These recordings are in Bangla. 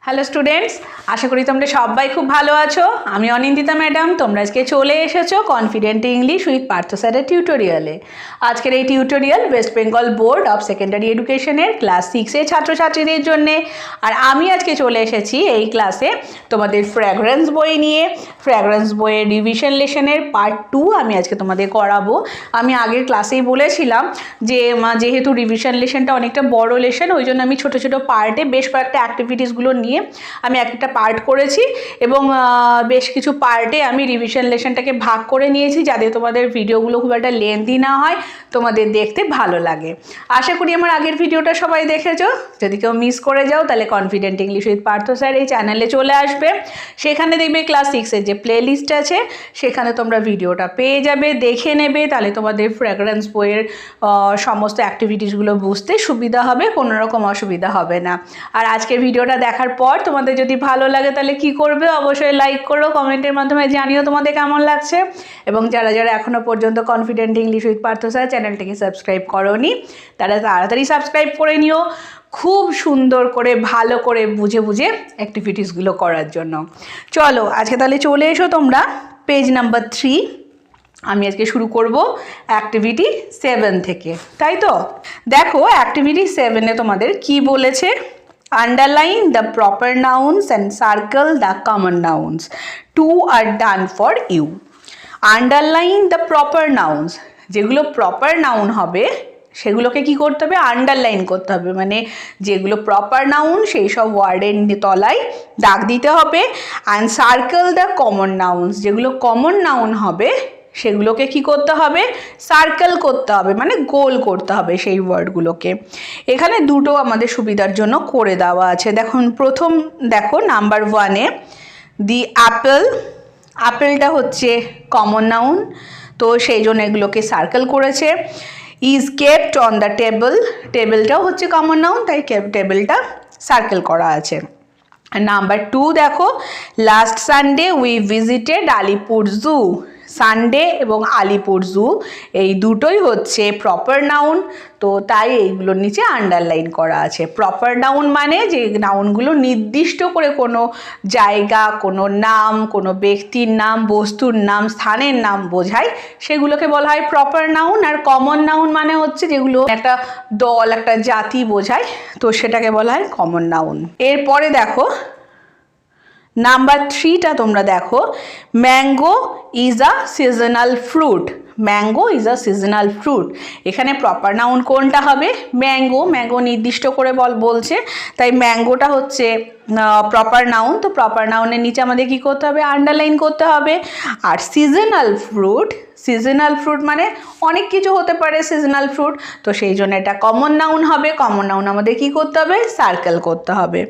হ্যালো স্টুডেন্টস, আশা করি তোমরা সবাই খুব ভালো আছো। আমি অনিন্দিতা ম্যাডাম। তোমরা আজকে চলে এসেছো কনফিডেন্ট ইংলিশ উইথ পার্থ স্যারের টিউটোরিয়ালে। আজকের এই tutorial West Bengal board of secondary এডুকেশনের ক্লাস 6-এর ছাত্রছাত্রীদের জন্যে। আর আমি আজকে চলে এসেছি এই ক্লাসে তোমাদের ফ্র্যাগ্রেন্স বই নিয়ে। ফ্র্যাগ্রেন্স বইয়ের রিভিশন লেসনের পার্ট 2 আমি আজকে তোমাদের করাবো। আমি আগের ক্লাসেই বলেছিলাম যে যেহেতু রিভিশন লেসনটা অনেকটা বড় লেসন, ওই জন্য আমি ছোটো ছোটো পার্টে বেশ কয়েকটা অ্যাক্টিভিটিসগুলো নিয়ে আমি একটা পার্ট করেছি এবং বেশ কিছু পার্টে আমি রিভিশন লেসনটাকে ভাগ করে নিয়েছি, যাতে তোমাদের ভিডিওগুলো খুব একটা লেন্দি না হয়, তোমাদের দেখতে ভালো লাগে। আশা করি আমার আগের ভিডিওটা সবাই দেখেছো। যদি কেউ মিস করে যাও তাহলে confident English with Partha sir এই চ্যানেলে চলে আসবে। সেখানে দেখবে ক্লাস 6-এর যে প্লে লিস্ট আছে, সেখানে তোমরা ভিডিওটা পেয়ে যাবে, দেখে নেবে। তাহলে তোমাদের ফ্র্যাগ্রেন্স বইয়ের সমস্ত অ্যাক্টিভিটিসগুলো বুঝতে সুবিধা হবে, কোনো রকম অসুবিধা হবে না। আর আজকের ভিডিওটা দেখার পর তোমাদের যদি ভালো লাগে তাহলে কি করবে, অবশ্যই লাইক করো, কমেন্টের মাধ্যমে জানিও তোমাদের কেমন লাগছে। এবং যারা যারা এখনও পর্যন্ত confident English with Partha sir চ্যানেলটিকে সাবস্ক্রাইব করোনি, তারা তাড়াতাড়ি সাবস্ক্রাইব করে নিও, খুব সুন্দর করে ভালো করে বুঝে বুঝে অ্যাক্টিভিটিসগুলো করার জন্য। চলো আজকে তাহলে চলে এসো তোমরা পেজ নাম্বার 3। আমি আজকে শুরু করব অ্যাক্টিভিটি 7 থেকে, তাই তো? দেখো অ্যাক্টিভিটি 7-এ তোমাদের কি বলেছে। Underline the proper nouns and circle the common nouns. 2 are done for you. Underline the proper nouns. যেগুলো প্রপার নাউন হবে সেগুলোকে কি করতে হবে, আন্ডারলাইন করতে হবে। মানে যেগুলো প্রপার নাউন সেই সব ওয়ার্ডের তলায় দাগ দিতে হবে। And circle the common nouns, যেগুলো কমন নাউন হবে সেগুলোকে কি করতে হবে, সার্কেল করতে হবে, মানে গোল করতে হবে সেই ওয়ার্ডগুলোকে। এখানে দুটো আমাদের সুবিধার জন্য করে দেওয়া আছে। দেখুন প্রথম দেখো নাম্বার 1-এ দি অ্যাপেল, অ্যাপেলটা হচ্ছে কমন নাউন, তো সেই জন্য এগুলোকে সার্কেল করেছে। Is kept on the table, টেবিলটাও হচ্ছে কমন নাউন, তাই টেবিলটা সার্কেল করা আছে। নাম্বার 2 দেখো last Sunday we visited Alipore zoo, Sunday এবং আলিপুর জু এই দুটোই হচ্ছে প্রপার নাউন, তো তাই এইগুলোর নিচে আন্ডারলাইন করা আছে। প্রপার নাউন মানে যে নাউনগুলো নির্দিষ্ট করে কোনো জায়গা, কোনো নাম, কোনো ব্যক্তির নাম, বস্তুর নাম, স্থানের নাম বোঝায়, সেগুলোকে বলা হয় প্রপার নাউন। আর কমন নাউন মানে হচ্ছে যেগুলো একটা দল, একটা জাতি বোঝায়, তো সেটাকে বলা হয় কমন নাউন। এরপরে দেখো নাম্বার 3টা তোমরা দেখো, mango is a seasonal fruit, mango is a seasonal fruit. এখানে প্রপার নাউন কোনটা হবে, ম্যাঙ্গো, ম্যাঙ্গো নির্দিষ্ট করে বলছে, তাই ম্যাঙ্গোটা হচ্ছে প্রপার নাউন। তো প্রপার নাউনের নিচে আমাদের কি করতে হবে, আন্ডারলাইন করতে হবে। আর সিজনাল ফ্রুট, সিজনাল ফ্রুট মানে অনেক কিছু হতে পারে সিজনাল ফ্রুট, তো সেই জন্য এটা কমন নাউন হবে। কমন নাউন আমাদের কি করতে হবে, সার্কেল করতে হবে।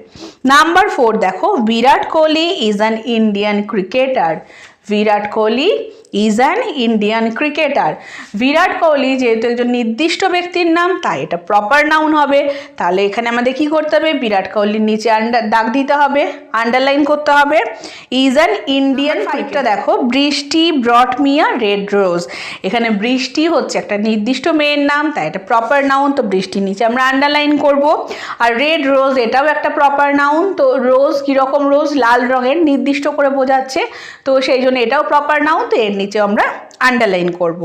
নাম্বার 4 দেখো, Virat Kohli is an Indian cricketer, Virat Kohli is an Indian cricketer. Virat Kohli যেহেতু একজন নির্দিষ্ট ব্যক্তির নাম, তাই এটা প্রপার নাউন হবে। তাহলে এখানে আমাদের কি করতে হবে, বিরাট কোহলির নিচে দাগ দিতে হবে, আন্ডারলাইন করতে হবে। ইজ অ্যান ইন্ডিয়ান, 5টা দেখো, বৃষ্টি ব্রট মি আ রেড রোজ। এখানে বৃষ্টি হচ্ছে একটা নির্দিষ্ট মেয়ের নাম, তাই এটা প্রপার নাউন, তো বৃষ্টির নিচে আমরা আন্ডারলাইন করব। আর রেড রোজ এটাও একটা প্রপার নাউন, তো রোজ কীরকম রোজ, লাল রঙের, নির্দিষ্ট করে বোঝাচ্ছে, তো সেই জন্য এটাও প্রপার নাউন, তো এর নিচে আমরা আন্ডারলাইন করব।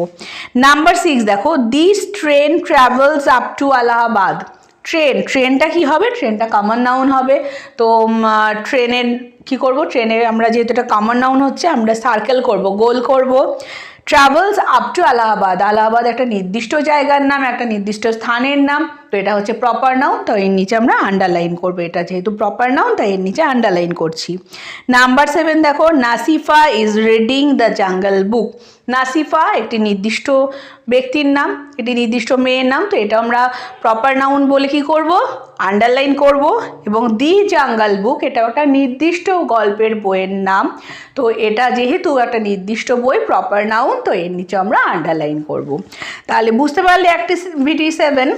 নাম্বার 6 দেখো, this train travels up to Allahabad. Train, ট্রেনটা কি হবে, ট্রেনটা কমন নাউন হবে। তো ট্রেনের কি করব, ট্রেনে আমরা যেহেতু এটা কমন নাউন হচ্ছে, আমরা সার্কেল করব, গোল করব। Travels up to Allahabad, Allahabad একটা নির্দিষ্ট জায়গার নাম, একটা নির্দিষ্ট স্থানের নাম, তো এটা হচ্ছে প্রপার নাউন, তো এর নিচে আমরা আন্ডারলাইন করবো। এটা যেহেতু প্রপার নাউন তাই এর নিচে আন্ডারলাইন করছি। নাম্বার 7 দেখো, Nasifa is reading the jungle বুক। নাসিফা একটি নির্দিষ্ট ব্যক্তির নাম, একটি নির্দিষ্ট মেয়ের নাম, তো এটা আমরা প্রপার নাউন বলে কি করব, আন্ডারলাইন করব। এবং দি জাঙ্গল বুক এটা একটা নির্দিষ্ট গল্পের বইয়ের নাম, তো এটা যেহেতু একটা নির্দিষ্ট বই, প্রপার নাউন, তো এর নিচে আমরা আন্ডারলাইন করব। তাহলে বুঝতে পারলে অ্যাক্টিভিটি 7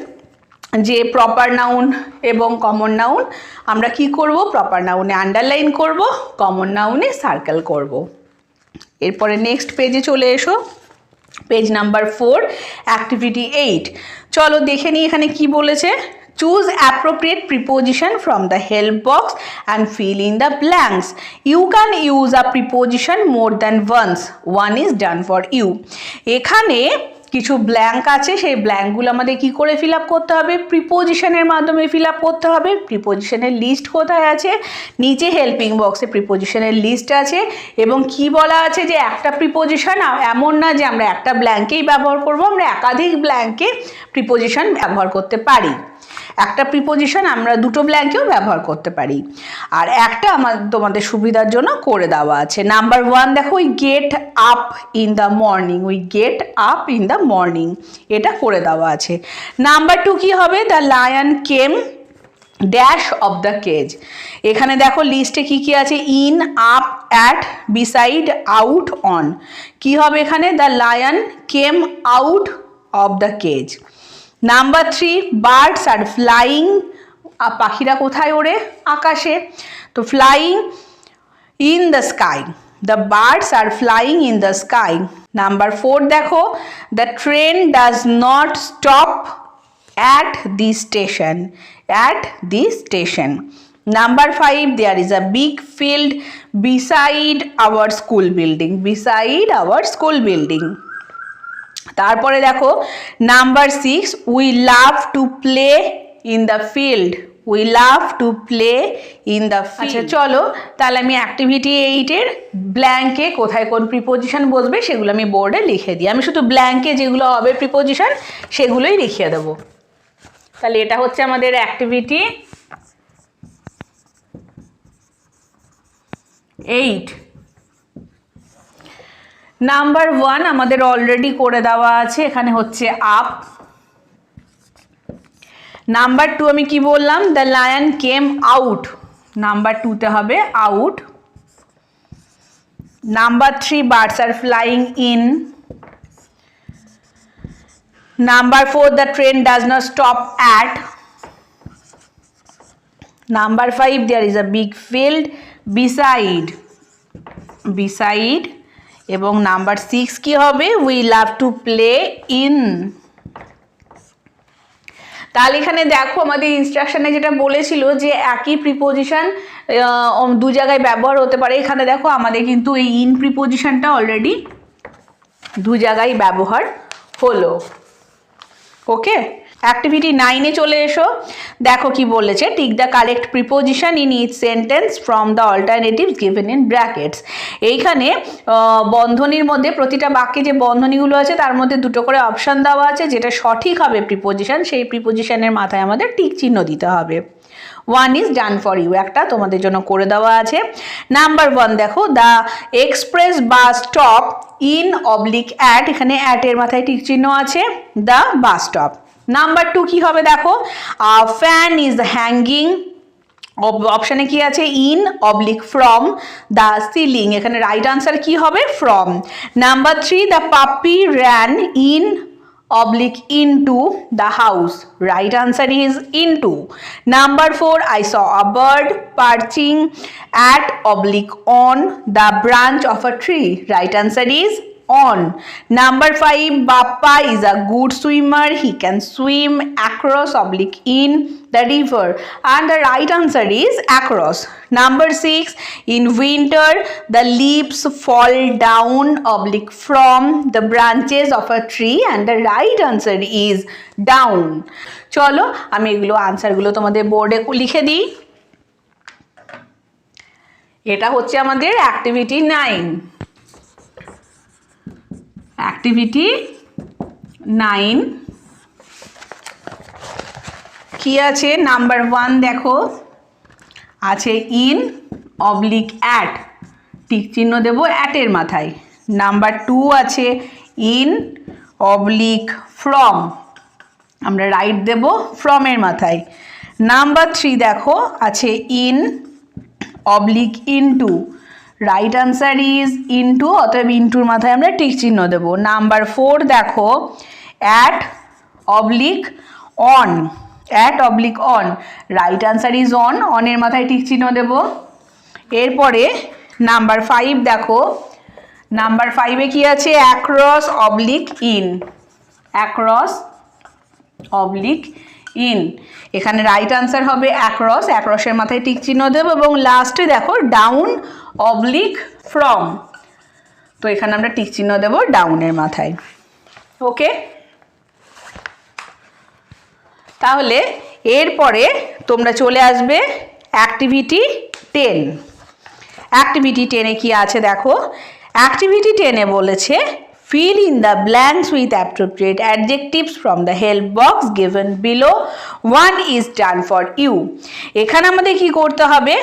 যে প্রপার নাউন এবং কমন নাউন আমরা কি করব, প্রপার নাউনে আন্ডারলাইন করব, কমন নাউনে সার্কেল করব। এরপরে নেক্সট পেজে চলে এসো, পেজ নাম্বার 4 অ্যাক্টিভিটি 8। চলো দেখে নিই এখানে কি বলেছে। Choose appropriate preposition from the help box and fill in the blanks. You can use a preposition more than once. One is done for you. এখানে কিছু ব্ল্যাঙ্ক আছে, সেই ব্ল্যাঙ্কগুলো আমাদের কি করে ফিল আপ করতে হবে? প্রিপোজিশনের মাধ্যমে ফিল আপ করতে হবে। প্রিপোজিশনের লিস্ট কোথায় আছে? নিচে হেল্পিং বক্সে প্রিপোজিশনের লিস্ট আছে। এবং কি বলা আছে যে একটা প্রিপোজিশন এমন না যে আমরা একটা ব্ল্যাঙ্কেই ব্যবহার করব, আমরা একাধিক ব্ল্যাঙ্কে প্রিপোজিশন ব্যবহার করতে পারি। একটা প্রিপোজিশন আমরা দুটো ব্ল্যাঙ্কেও ব্যবহার করতে পারি। আর একটা তোমাদের সুবিধার জন্য করে দেওয়া আছে। নাম্বার 1 দেখো, we get up in the morning. We get up in the morning, এটা করে দেওয়া আছে। নাম্বার 2 কি হবে? The lion came dash of the cage. এখানে দেখো লিস্টে কি কি আছে? In, up, at, beside, out, on. কি হবে এখানে? The lion came out of the cage. Number 3, birds are flying. পাখিরা কোথায় ওড়ে? আকাশে। তো flying in the sky, the birds are flying in the sky. Number 4 দেখো, the train does not stop at the station, at the station. Number 5, there is a big field beside our school building, beside our school building. তারপরে দেখো number 6, we love to play in the field, we love to play in the field. আচ্ছা চলো তাহলে আমি অ্যাক্টিভিটি 8-এর ব্ল্যাঙ্কে কোথায় কোন প্রিপোজিশন বসবে সেগুলো আমি বোর্ডে লিখে দিই। আমি শুধু ব্ল্যাঙ্কে যেগুলো হবে প্রিপোজিশন সেগুলোই লিখিয়ে দেবো। তাহলে এটা হচ্ছে আমাদের অ্যাক্টিভিটি 8। নাম্বার 1 আমাদের অলরেডি করে দেওয়া আছে, এখানে হচ্ছে আপ। নাম্বার 2 আমি কি বললাম? The lion came out, number 2তে হবে out. Number 3, birds are flying in. Number 4, the train does not stop at. Number 5, there is a big field beside, beside. এবং নাম্বার 6 কি হবে? We love to play in. তাহলে এখানে দেখো আমাদের ইনস্ট্রাকশনে যেটা বলেছিল যে একই প্রিপোজিশন দু জায়গায় ব্যবহার হতে পারে, এখানে দেখো আমাদের কিন্তু এই ইন প্রিপোজিশনটা অলরেডি দু জায়গায় ব্যবহার হলো। ওকে, অ্যাক্টিভিটি 9-এ চলে এসো। দেখো কি বলেছে? Tick the correct preposition in each sentence from the alternatives given in brackets. এইখানে বন্ধনীর মধ্যে প্রতিটা বাক্যে যে বন্ধনীগুলো আছে তার মধ্যে দুটো করে অপশান দেওয়া আছে, যেটা সঠিক হবে প্রিপোজিশন সেই প্রিপোজিশনের মাথায় আমাদের টিক চিহ্ন দিতে হবে। 1 ইজ ডান ফর ইউ, একটা তোমাদের জন্য করে দেওয়া আছে। নাম্বার 1 দেখো, the express bus stop in oblique at, এখানে অ্যাটের মাথায় টিক চিহ্ন আছে, দ্য বাস স্টপ। নাম্বার 2 কি হবে? দেখো, ফ্যান ইজ হ্যাঙ্গিং, অপশানে কি আছে? In oblique from the ceiling, এখানে রাইট আনসার কি হবে? ফ্রম। নাম্বার 3, দ্য পাপি ran in oblique into the house, right answer is into. Number 4, I saw a bird perching at oblique on the branch of a tree, right answer is on. Number 5, Bappa is a good swimmer, he can swim across oblique in the river, and the right answer is across. Number 6, in winter the leaves fall down oblique from the branches of a tree, and the right answer is down. চলো আমি এগুলো আনসারগুলো তোমাদের বোর্ডে লিখে দিই। এটা হচ্ছে আমাদের অ্যাক্টিভিটি 9। অ্যাক্টিভিটি 9 কি আছে? নাম্বার 1 দেখো আছে ইন অবলিক অ্যাট, টিক চিহ্ন দেব অ্যাটের মাথায়। নাম্বার 2 আছে ইন অবলিক ফ্রম, আমরা রাইট দেব ফ্রমের মাথায়। নাম্বার 3 দেখো আছে in oblique into, right answer is into, অতএব ইনটুর মাথায় আমরা টিক চিহ্ন দেব। নাম্বার 4 দেখো at oblique on, at oblique on, right answer is on, অনের মাথায় টিক চিহ্ন দেব। এরপরে নাম্বার 5 দেখো, নাম্বার 5-এ কি আছে? Across oblique in, across oblique in, এখানে রাইট আনসার হবে অ্যাক্রস, অ্যাক্রসের মাথায় টিক চিহ্ন দেবো এবং লাস্টে দেখো ডাউন অবলিক ফ্রম, তো এখানে আমরা টিক চিহ্ন দেবো ডাউনের মাথায়। ওকে, তাহলে এরপরে তোমরা চলে আসবে অ্যাক্টিভিটি 10। অ্যাক্টিভিটি 10-এ কি আছে দেখো, অ্যাক্টিভিটি 10-এ বলেছে fill in the blanks with appropriate adjectives from the help box given below. One is done for you. এখানে আমাদের কি করতে হবে,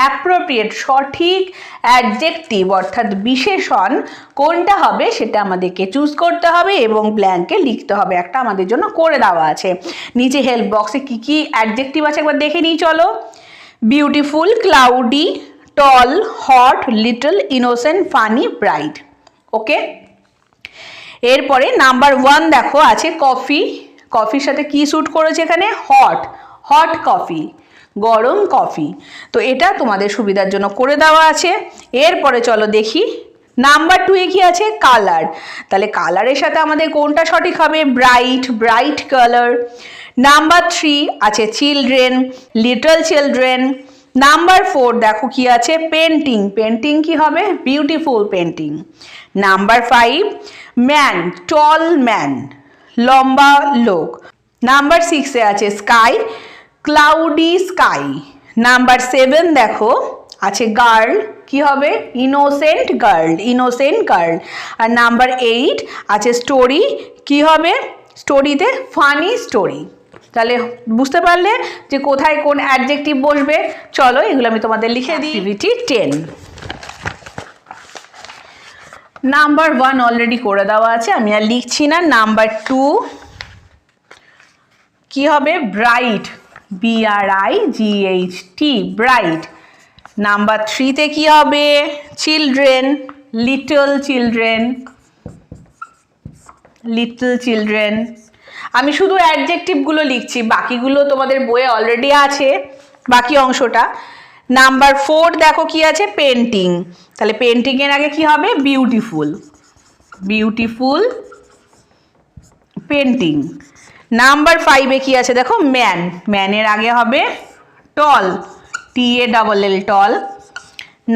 অ্যাপ্রোপ্রিয়েট সঠিক অ্যাডজেক্টিভ অর্থাৎ বিশেষণ কোনটা হবে সেটা আমাদেরকে চুজ করতে হবে এবং ব্ল্যাঙ্কে লিখতে হবে। একটা আমাদের জন্য করে দেওয়া আছে, নিচে হেল্প বক্সে কি কি অ্যাডজেক্টিভ আছে একবার দেখে নিই চলো। Beautiful, cloudy, tall, hot, little, innocent, funny, bright. Okay, এরপরে নাম্বার 1 দেখো আছে কফি, কফির সাথে কি স্যুট করেছে এখানে, হট, হট কফি, গরম কফি, তো এটা তোমাদের সুবিধার জন্য করে দেওয়া আছে। এরপরে চলো দেখি নাম্বার 2-এ কি আছে, কালার, তাহলে কালারের সাথে আমাদের কোনটা সঠিক হবে, ব্রাইট, ব্রাইট কালার। নাম্বার 3 আছে চিলড্রেন, লিটল চিলড্রেন। নাম্বার 4 দেখো কি আছে, পেন্টিং, পেন্টিং কি হবে, beautiful painting. Number 5 man, tall man, লম্বা লোক। নাম্বার 6-এ আছে স্কাই, ক্লাউডি স্কাই। নাম্বার 7 দেখো আছে গার্ল, কি হবে, ইনোসেন্ট গার্ল, ইনোসেন্ট গার্ল। আর নাম্বার 8 আছে স্টোরি, কি হবে, স্টোরিতে ফানি স্টোরি। তাহলে বুঝতে পারলে যে কোথায় কোন অ্যাডজেক্টিভ বসবে। চলো এগুলো আমি তোমাদের লিখে দিই। অ্যাক্টিভিটি 10 নাম্বার 1 অলরেডি করে দেওয়া আছে, আমি আর লিখছি না। নাম্বার 2 কি হবে, ব্রাইট, BRIGHT, ব্রাইট। নাম্বার 3-তে কি হবে, children, little children, little children. আমি শুধু অ্যাডজেক্টিভগুলো লিখছি, বাকিগুলো তোমাদের বইয়ে অলরেডি আছে বাকি অংশটা। নাম্বার 4 দেখো কি আছে, পেন্টিং, তাহলে পেন্টিংয়ের আগে কি হবে, বিউটিফুল, বিউটিফুল পেন্টিং। নাম্বার 5-এ কি আছে দেখো, ম্যান, ম্যানের আগে হবে টল, TALL, টল।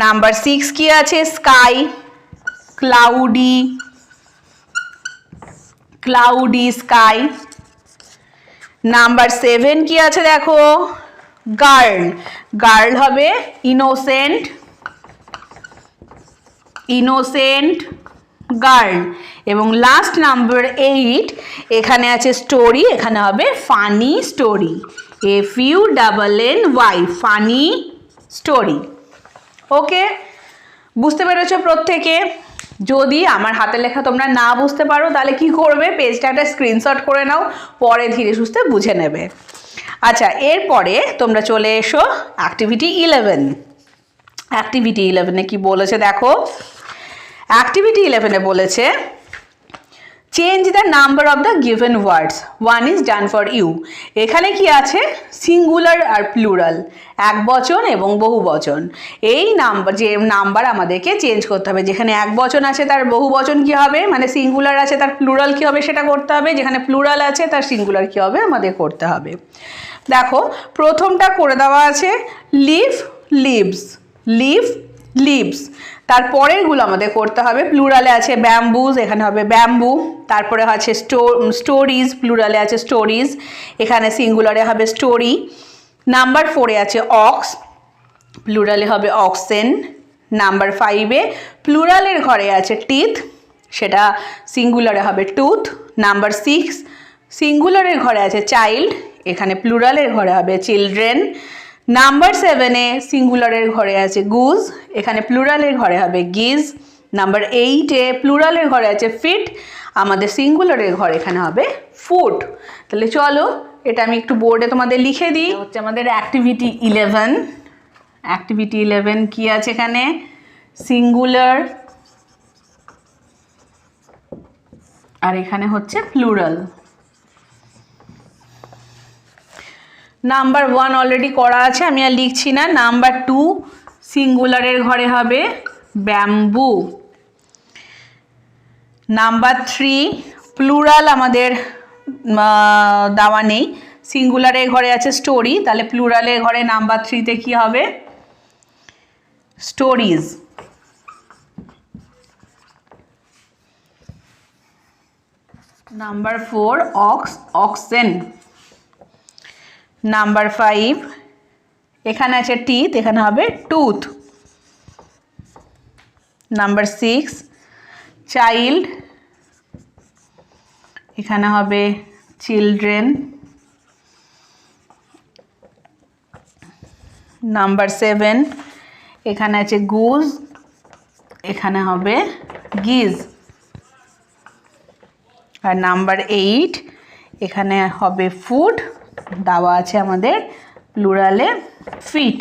নাম্বার 6 কি আছে, sky, cloudy, cloudy sky. Number 7 কি আছে দেখো, গার্ল, গার্ল হবে ইনোসেন্ট, ইনোসেন্ট গার্ল। এবং লাস্ট নাম্বার 8 এখানে আছে স্টোরি, এখানে হবে funny story, FUNNY, funny story. Okay, বুঝতে পেরেছো প্রত্যেকে? যদি আমার হাতে লেখা তোমরা না বুঝতে পারো তাহলে কি করবে, পেজটা একটা স্ক্রিনশট করে নাও, পরে ধীরে সুস্থে বুঝে নেবে। আচ্ছা, এরপরে তোমরা চলে এসো অ্যাক্টিভিটি 11। অ্যাক্টিভিটি 11-এ কি বলেছে দেখো, অ্যাক্টিভিটি 11-এ বলেছে change the number of the given words, one is done for you. এখানে কি আছে, সিঙ্গুলার আর প্লুরাল, এক বচন এবং বহু বচন। এই নাম্বার, যে নাম্বার আমাদেরকে চেঞ্জ করতে হবে, যেখানে এক বচন আছে তার বহু বচন কি হবে, মানে সিঙ্গুলার আছে তার প্লুরাল কি হবে সেটা করতে হবে, যেখানে প্লুরাল আছে তার সিঙ্গুলার কি হবে আমাদের করতে হবে। দেখো প্রথমটা করে দেওয়া আছে লিভ, লিভস, লিভ, লিভস। তারপরেরগুলো আমাদের করতে হবে, প্লুরালে আছে ব্যাম্বুজ, এখানে হবে ব্যাম্বু। তারপরে আছে স্টোরিজ, প্লুরালে আছে স্টোরিজ, এখানে সিঙ্গুলারে হবে স্টোরি। নাম্বার 4-এ আছে অক্স, প্লুরালে হবে অক্সেন। নাম্বার 5-এ প্লুরালের ঘরে আছে টিথ, সেটা সিঙ্গুলারে হবে টুথ। নাম্বার 6 সিঙ্গুলারের ঘরে আছে চাইল্ড, এখানে প্লুরালের ঘরে হবে চিলড্রেন। নাম্বার 7-এ সিঙ্গুলারের ঘরে আছে গুজ, এখানে প্লুরালের ঘরে হবে গিজ। নাম্বার 8-এ প্লুরালের ঘরে আছে ফিট, আমাদের সিঙ্গুলারের ঘরে এখানে হবে ফুট। তাহলে চলো এটা আমি একটু বোর্ডে তোমাদের লিখে দিই। হচ্ছে আমাদের অ্যাক্টিভিটি 11। অ্যাক্টিভিটি 11 কি আছে এখানে, সিঙ্গুলার আর এখানে হচ্ছে প্লুরাল। নাম্বার 1 অলরেডি করা আছে, আমি আর লিখছি না। নাম্বার 2 সিঙ্গুলারের ঘরে হবে ব্যাম্বু। নাম্বার 3 প্লুরাল আমাদের দেওয়া নেই, সিঙ্গুলারের ঘরে আছে স্টোরি, তাহলে প্লুরালের ঘরে নাম্বার 3-তে কি হবে? Stories. Number 4 ox, oxen. Number 5 এখানে আছে টিথ, এখানে হবে টুথ। নাম্বার 6 চাইল্ড, এখানে হবে চিলড্রেন। নাম্বার 7 এখানে আছে গুজ, এখানে হবে গিজ। আর নাম্বার 8 এখানে হবে ফুড, দেওয়া আছে আমাদের প্লুরালে ফিট।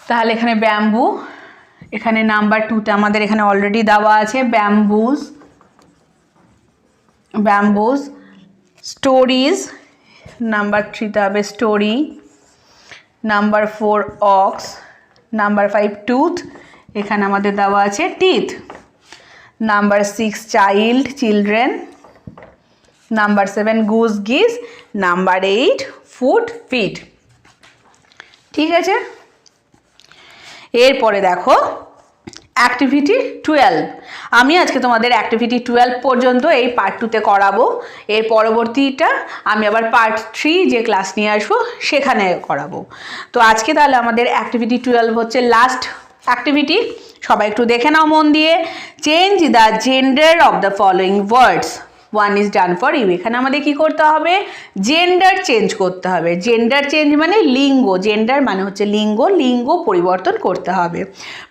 তাহলে এখানে ব্যাম্বু, এখানে নাম্বার 2-তে আমাদের এখানে অলরেডি দেওয়া আছে ব্যাম্বুজ, ব্যাম্বুজ। স্টোরিজ, নাম্বার 3-তে হবে story. Number 4 ox, number 5 tooth, এখানে আমাদের দেওয়া আছে teeth. Number 6 child, children. Number 7 goose, geese. Number 8 food, feed. ঠিক আছে, এরপরে দেখো অ্যাক্টিভিটি 12। আমি আজকে তোমাদের অ্যাক্টিভিটি 12 পর্যন্ত এই পার্ট 2-তে করাবো। এর পরবর্তীটা আমি আবার পার্ট 3 যে ক্লাস নিয়ে আসবো সেখানে করাবো। তো আজকে তাহলে আমাদের অ্যাক্টিভিটি 12 হচ্ছে লাস্ট অ্যাক্টিভিটি। সবাই একটু দেখে নাও মন দিয়ে। Change the gender of the following words, 1 is done for you। এখানে আমাদের কি করতে হবে? জেন্ডার চেঞ্জ করতে হবে। জেন্ডার চেঞ্জ মানে লিঙ্গ, জেন্ডার মানে হচ্ছে লিঙ্গ, লিঙ্গ পরিবর্তন করতে হবে।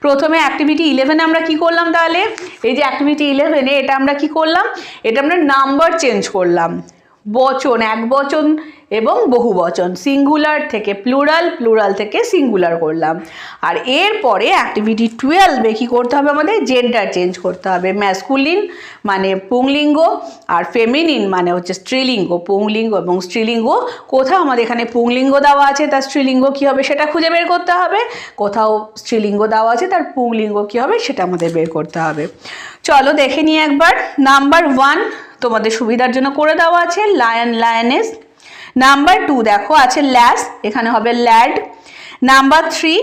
প্রথমে অ্যাক্টিভিটি 11 আমরা কি করলাম? তাহলে এই যে অ্যাক্টিভিটি 11 এটা আমরা কি করলাম? এটা আমরা নাম্বার চেঞ্জ করলাম। বচন, এক বচন এবং বহু বচন, সিঙ্গুলার থেকে প্লুরাল, প্লুরাল থেকে সিঙ্গুলার করলাম। আর এরপরে অ্যাক্টিভিটি 12-এ কী করতে হবে? আমাদের জেন্ডার চেঞ্জ করতে হবে। ম্যাসকুলিন মানে পুংলিঙ্গ আর ফেমিনিন মানে হচ্ছে স্ত্রীলিঙ্গ। পুংলিঙ্গ এবং স্ত্রীলিঙ্গ, কোথাও আমাদের এখানে পুংলিঙ্গ দেওয়া আছে তার স্ত্রীলিঙ্গ কী হবে সেটা খুঁজে বের করতে হবে, কোথাও স্ত্রীলিঙ্গ দেওয়া আছে তার পুংলিঙ্গ কী হবে সেটা আমাদের বের করতে হবে। চলো দেখে নিই একবার। নাম্বার 1 তোমাদের সুবিধার জন্য করে দেওয়া আছে লায়ন, লায়নেস। নাম্বার 2 দেখো আছে ল্যাস, এখানে হবে ল্যাড। নাম্বার 3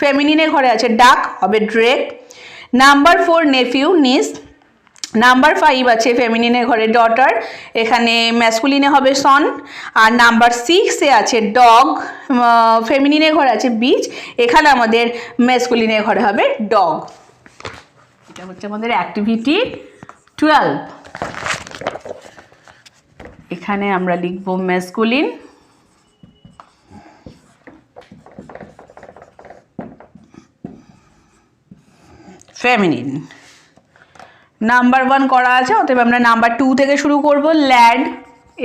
ফেমিনিনের ঘরে আছে ডাক, হবে ড্রেক। নাম্বার 4 নেফিউ, নিস। নাম্বার 5 আছে ফেমিনিনের ঘরে ডটার, এখানে ম্যাসকুলিনে হবে সন। আর নাম্বার 6-এ আছে ডগ, ফেমিনিনের ঘরে আছে বিচ, এখানে আমাদের ম্যাসকুলিনের ঘরে হবে ডগ। এটা হচ্ছে আমাদের অ্যাক্টিভিটি 12। এখানে আমরা লিখব ম্যাসকুলিন, ফেমিনিন। নাম্বার 1 করা আছে, অতএব আমরা নাম্বার 2 থেকে শুরু করব। ল্যাড,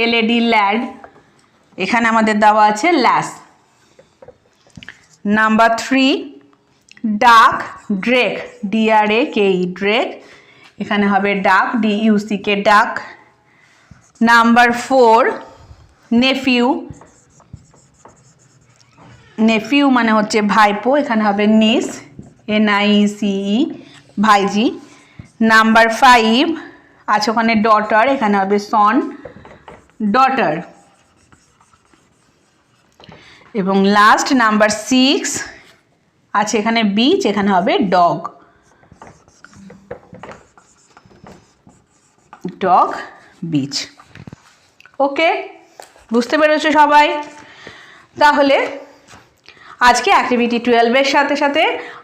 LAD ল্যাড, এখানে আমাদের দেওয়া আছে ল্যাস। নাম্বার 3 ডাক, ড্রেক, DRAKE ড্রেক, এখানে হবে ডাক, DUCK ডাক। নাম্বার 4 নেফিউ, নেফিউ মানে হচ্ছে ভাইপো, এখানে হবে নিস, NICE ভাইজি। নাম্বার 5 আছে ওখানে ডটার, এখানে হবে সন, ডটার। এবং লাস্ট নাম্বার 6 আছে এখানে বিচ, এখানে হবে ডগ, ডগ, বিচ। ওকে, বুঝতে পেরেছো সবাই? তাহলে আজকে অ্যাক্টিভিটি 12-এর সাথে সাথে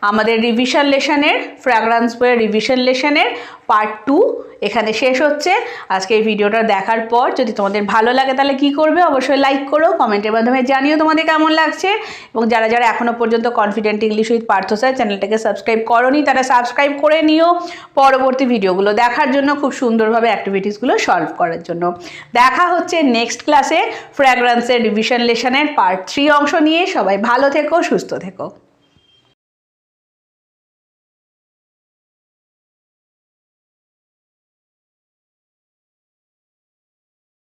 আমাদের রিভিশন লেসনের, ফ্র্যাগ্রান্স বইয়ের রিভিশন লেসনের পার্ট 2 এখানে শেষ হচ্ছে। আজকে এই ভিডিওটা দেখার পর যদি তোমাদের ভালো লাগে তাহলে কি করবে? অবশ্যই লাইক করো, কমেন্টের মাধ্যমে জানিও তোমাদের কেমন লাগছে। এবং যারা যারা এখনও পর্যন্ত confident English with Partha sir চ্যানেলটাকে সাবস্ক্রাইব করোনি তারা সাবস্ক্রাইব করে নিও পরবর্তী ভিডিওগুলো দেখার জন্য, খুব সুন্দরভাবে অ্যাক্টিভিটিসগুলো সলভ করার জন্য। দেখা হচ্ছে নেক্সট ক্লাসে ফ্র্যাগ্রান্সের রিভিশন লেসনের পার্ট 3 অংশ নিয়ে। সবাই ভালো থেকো, সুস্থ থেকো।